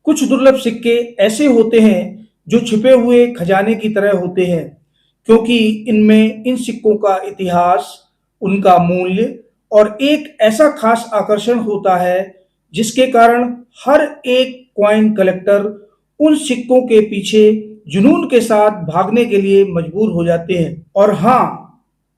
कुछ दुर्लभ सिक्के ऐसे होते हैं जो छिपे हुए खजाने की तरह होते हैं, क्योंकि इनमें इन सिक्कों का इतिहास, उनका मूल्य और एक ऐसा खास आकर्षण होता है जिसके कारण हर एक कॉइन कलेक्टर उन सिक्कों के पीछे जुनून के साथ भागने के लिए मजबूर हो जाते हैं। और हाँ,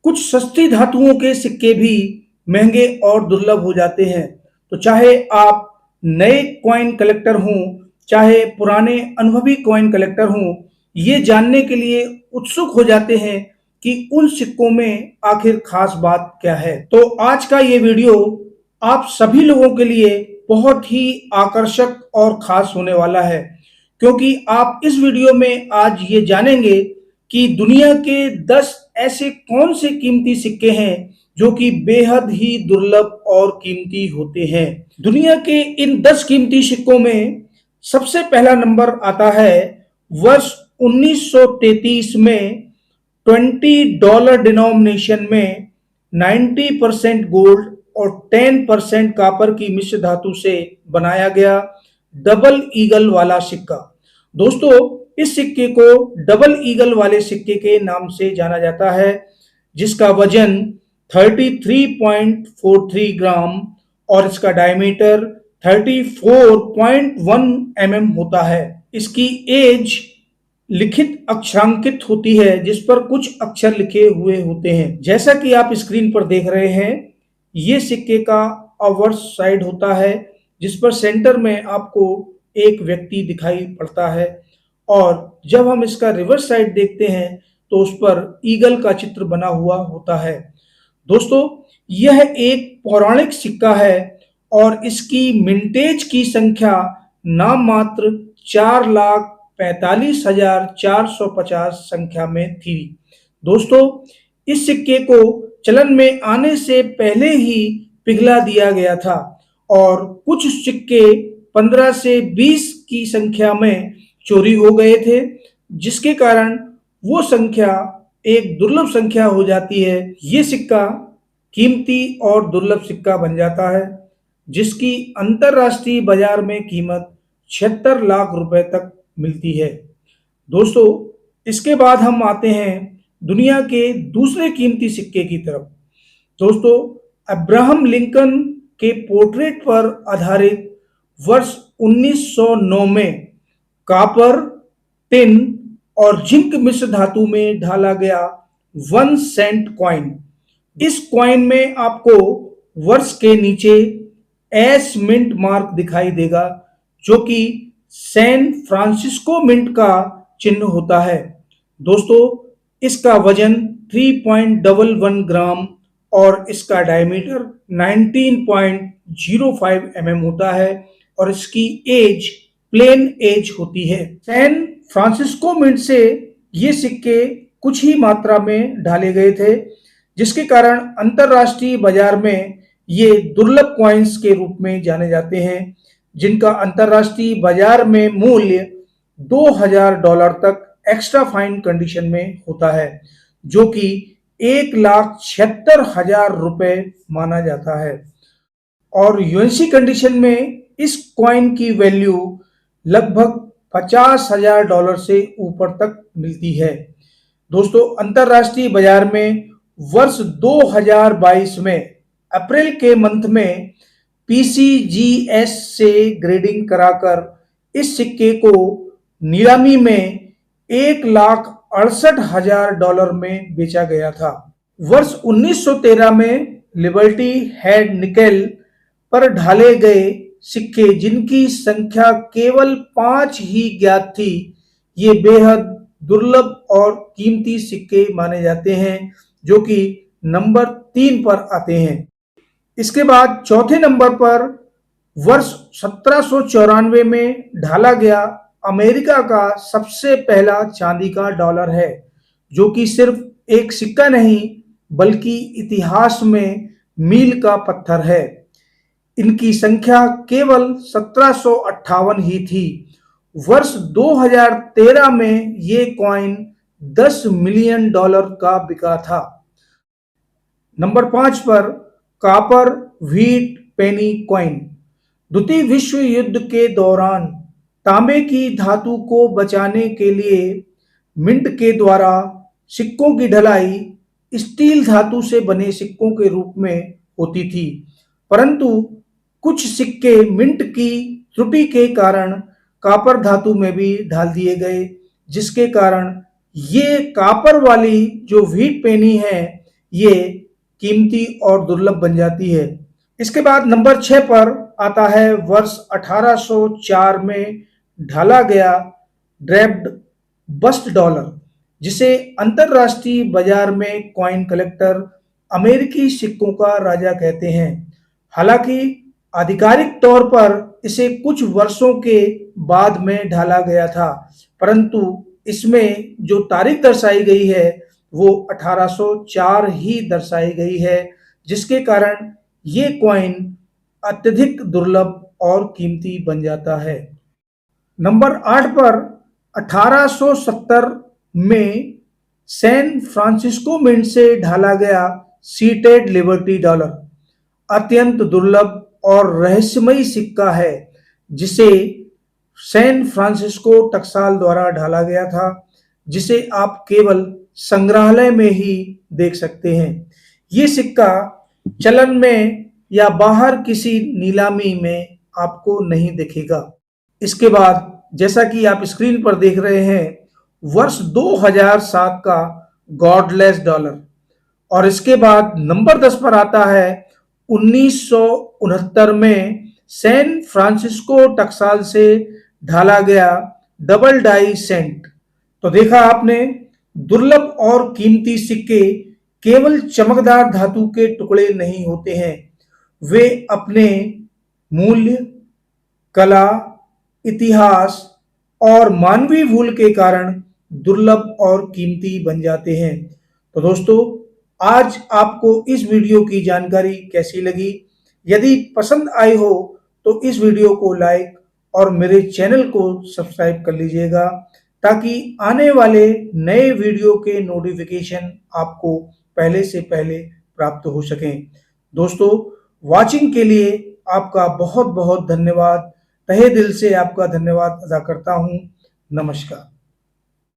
कुछ सस्ती धातुओं के सिक्के भी महंगे और दुर्लभ हो जाते हैं। तो चाहे आप नए कॉइन कलेक्टर हों, चाहे पुराने अनुभवी कॉइन कलेक्टर हों, ये जानने के लिए उत्सुक हो जाते हैं कि उन सिक्कों में आखिर खास बात क्या है। तो आज का ये वीडियो आप सभी लोगों के लिए बहुत ही आकर्षक और खास होने वाला है, क्योंकि आप इस वीडियो में आज ये जानेंगे कि दुनिया के 10 ऐसे कौन से कीमती सिक्के हैं जो कि बेहद ही दुर्लभ और कीमती होते हैं। दुनिया के इन 10 कीमती सिक्कों में सबसे पहला नंबर आता है वर्ष 1933 में $20 डिनोमिनेशन में 90% गोल्ड और 10% कॉपर की मिश्र धातु से बनाया गया डबल ईगल वाला सिक्का। दोस्तों, इस सिक्के को डबल ईगल वाले सिक्के के नाम से जाना जाता है, जिसका वजन 33.43 ग्राम और इसका डायमीटर 34.1 होता है। इसकी एज लिखित अक्षरांकित होती है, जिस पर कुछ अक्षर लिखे हुए होते हैं। जैसा कि आप स्क्रीन पर देख रहे हैं, ये सिक्के का अवर्स साइड होता है, जिस पर सेंटर में आपको एक व्यक्ति दिखाई पड़ता है, और जब हम इसका रिवर्स साइड देखते हैं तो उस पर ईगल का चित्र बना हुआ होता है। दोस्तों, यह एक पौराणिक सिक्का है और इसकी मिंटेज की संख्या नाम मात्र 4,45,450 संख्या में थी। दोस्तों, इस सिक्के को चलन में आने से पहले ही पिघला दिया गया था और कुछ सिक्के 15 से 20 की संख्या में चोरी हो गए थे, जिसके कारण वो संख्या एक दुर्लभ संख्या हो जाती है। ये सिक्का कीमती और दुर्लभ सिक्का बन जाता है, जिसकी अंतरराष्ट्रीय बाजार में कीमत 76 लाख रुपए तक मिलती है। दोस्तों, इसके बाद हम आते हैं दुनिया के दूसरे कीमती सिक्के की तरफ। दोस्तों, अब्राहम लिंकन के पोर्ट्रेट पर आधारित वर्ष 1909 में कॉपर, टिन और जिंक मिश्र धातु में ढाला गया 1 सेंट कॉइन। इस कॉइन में आपको वर्ष के नीचे एस मिंट मार्क दिखाई देगा, जो कि सैन फ्रांसिस्को मिंट का चिन्ह होता है। दोस्तों, इसका वजन 3.11 ग्राम और इसका डायमीटर 19.05 होता है और इसकी एज प्लेन एज होती है। सैन फ्रांसिस्को मिंट से ये सिक्के कुछ ही मात्रा में ढाले गए थे, जिसके कारण अंतरराष्ट्रीय बाजार में ये दुर्लभ कॉइन्स के रूप में जाने जाते हैं, जिनका अंतरराष्ट्रीय बाजार में मूल्य $2,000 तक एक्स्ट्रा फाइन कंडीशन में होता है, जो कि 1,76,000 रुपए माना जाता है। और यूएनसी कंडीशन में इस कॉइन की वैल्यू लगभग $50,000 से ऊपर तक मिलती है। दोस्तों, अंतरराष्ट्रीय बाजार में वर्ष 2022 में अप्रैल के मंथ में पीसीजीएस से ग्रेडिंग कराकर इस सिक्के को नीलामी में $1,68,000 में बेचा गया था। वर्ष 1913 में लिबर्टी हेड निकेल पर ढाले गए सिक्के, जिनकी संख्या केवल 5 ही ज्ञात थी, ये बेहद दुर्लभ और कीमती सिक्के माने जाते हैं, जो कि नंबर 3 पर आते हैं। इसके बाद चौथे नंबर पर वर्ष 1794 में ढाला गया अमेरिका का सबसे पहला चांदी का डॉलर है, जो कि सिर्फ एक सिक्का नहीं बल्कि इतिहास में मील का पत्थर है। इनकी संख्या केवल 1758 ही थी। वर्ष 2013 में ये कॉइन $10 मिलियन का बिका था। नंबर 5 पर कॉपर व्हीट पेनी कॉइन। द्वितीय विश्व युद्ध के दौरान तांबे की धातु को बचाने के लिए मिंट के द्वारा सिक्कों की ढलाई स्टील धातु से बने सिक्कों के रूप में होती थी, परंतु कुछ सिक्के मिंट की त्रुटि के कारण कॉपर धातु में भी ढाल दिए गए, जिसके कारण ये कॉपर वाली जो व्हीट पेनी है ये कीमती और दुर्लभ बन जाती है। इसके बाद नंबर 6 पर आता है वर्ष 1804 में ढाला गया ड्रेप्ड बस्ट डॉलर, जिसे अंतरराष्ट्रीय बाजार में कॉइन कलेक्टर अमेरिकी सिक्कों का राजा कहते हैं। हालांकि आधिकारिक तौर पर इसे कुछ वर्षों के बाद में ढाला गया था, परंतु इसमें जो तारीख दर्शाई गई है वो 1804 ही दर्शाई गई है, जिसके कारण ये कॉइन अत्यधिक दुर्लभ और कीमती बन जाता है। नंबर 8 पर 1870 में सैन फ्रांसिस्को मिंट से ढाला गया सीटेड लिबर्टी डॉलर अत्यंत दुर्लभ और रहस्यमयी सिक्का है, जिसे सैन फ्रांसिस्को टकसाल द्वारा ढाला गया था, जिसे आप केवल संग्रहालय में ही देख सकते हैं। ये सिक्का चलन में या बाहर किसी नीलामी में आपको नहीं दिखेगा। इसके बाद जैसा कि आप स्क्रीन पर देख रहे हैं वर्ष 2007 का गॉडलेस डॉलर, और इसके बाद नंबर 10 पर आता है 1969 में सैन फ्रांसिस्को टकसाल से ढाला गया डबल डाई सेंट। तो देखा आपने, दुर्लभ और कीमती सिक्के केवल चमकदार धातु के टुकड़े नहीं होते हैं, वे अपने मूल्य, कला, इतिहास और मानवीय भूल के कारण दुर्लभ और कीमती बन जाते हैं। तो दोस्तों, आज आपको इस वीडियो की जानकारी कैसी लगी? यदि पसंद आई हो तो इस वीडियो को लाइक और मेरे चैनल को सब्सक्राइब कर लीजिएगा, ताकि आने वाले नए वीडियो के नोटिफिकेशन आपको पहले से पहले प्राप्त हो सकें। दोस्तों, वॉचिंग के लिए आपका बहुत बहुत धन्यवाद। तहे दिल से आपका धन्यवाद अदा करता हूं। नमस्कार।